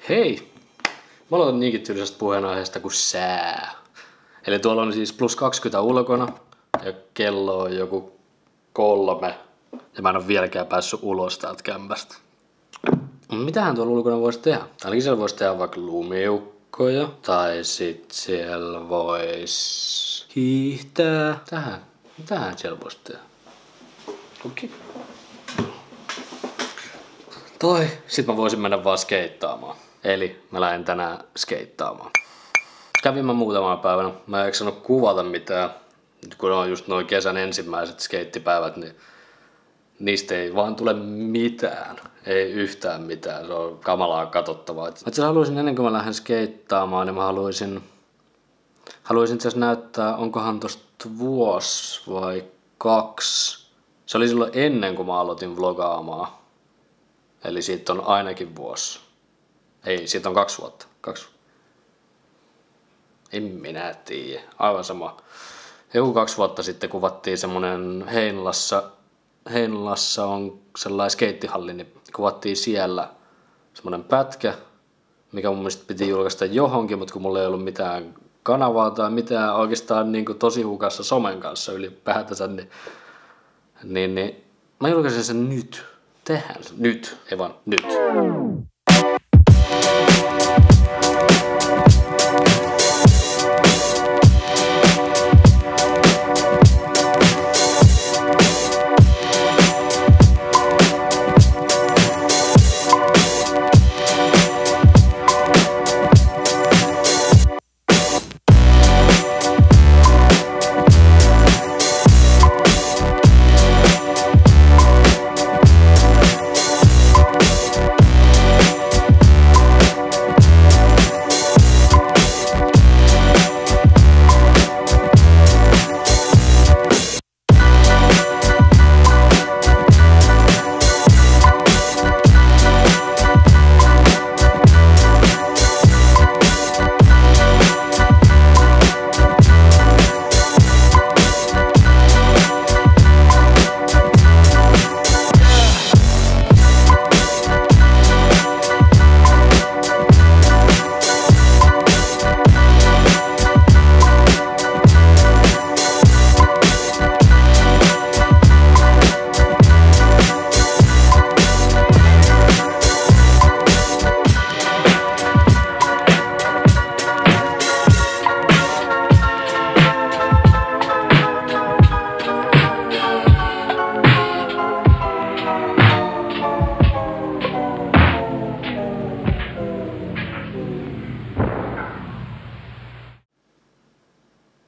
Hei! Mä aloitan niinkin tyylisestä puheenaiheesta kuin sää. Eli tuolla on siis +20 ulkona ja kello on joku 3 ja mä en oo vieläkään päässyt ulos täältä kämpästä. Mitähän tuolla ulkona voisi tehdä? Ainakin siellä voisi tehdä vaikka lumiukkoja tai sit siellä voisi hiihtää. Mitähän siellä voisi tehdä? Okei. Tai sit mä voisin mennä vaan skeittaamaan. Eli mä lähden tänään skeittaamaan. Kävin mä muutamana päivänä. Mä en jaksanut kuvata mitään. Kun on just noin kesän ensimmäiset skeittipäivät, niin niistä ei vaan tule mitään. Ei yhtään mitään. Se on kamalaa katsottavaa. Mä haluaisin ennen kuin mä lähden skeittaamaan, niin mä haluaisin itse näyttää, onkohan tosta vuosi vai 2. Se oli silloin ennen kuin mä aloitin vlogaamaan. Eli siitä on ainakin vuosi. Ei, siitä on 2 vuotta. En minä tiedä. Aivan sama. Joku 2 vuotta sitten kuvattiin semmonen Heinolassa on sellainen skeittihalli, niin kuvattiin siellä semmonen pätkä, mikä mun mielestä piti julkaista johonkin, mutta kun mulla ei ollut mitään kanavaa tai mitään oikeastaan niin kuin tosi hukassa somen kanssa ylipäätänsä, niin mä julkaisin sen nyt. Tehdään se nyt, ei vaan nyt.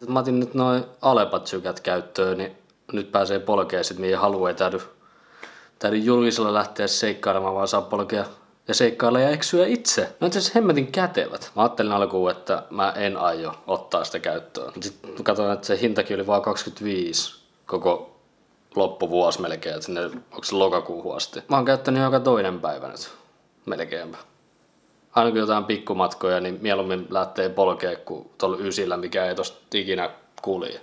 Mä otin nyt noin alepatsykät käyttöön, niin nyt pääsee polkeen sit mihin haluaa. Ei täydy julkisella lähteä seikkailemaan, vaan saa polkea ja seikkailla ja eksyä itse. No itse asiassa hemmetin kätevät. Mä ajattelin alkuun, että mä en aio ottaa sitä käyttöön. Sitten katsoin, että se hintakin oli vaan 25 koko loppuvuosi melkein, että sinne onko se lokakuuhun asti. Mä oon käyttänyt joka toinen päivä nyt melkeinpä. Aina kun jotain pikkumatkoja, niin mieluummin lähtee polkea kuin tuolla ysillä, mikä ei tosta ikinä kulje.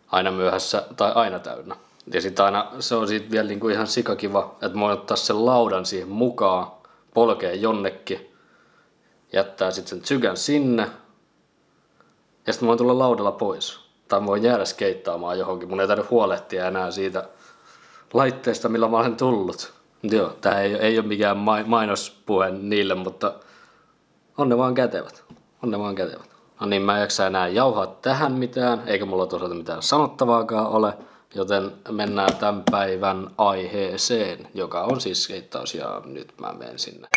Aina myöhässä tai aina täynnä. Ja sit aina se on siitä vielä niinku ihan sikakiva, että mä voin ottaa sen laudan siihen mukaan, polkea jonnekin, jättää sit sen tsykän sinne, ja sitten mä voin tulla laudalla pois. Tai mä voin jäädä skeittaamaan johonkin, mun ei tarvitse huolehtia enää siitä laitteesta, millä mä olen tullut. Joo, tää ei ole mikään mainospuhe niille, mutta on ne vaan kätevät. No niin, mä en jaksa enää jauhaa tähän mitään, eikä mulla toisaalta mitään sanottavaakaan ole, joten mennään tämän päivän aiheeseen, joka on siis skeittaus, ja nyt mä menen sinne.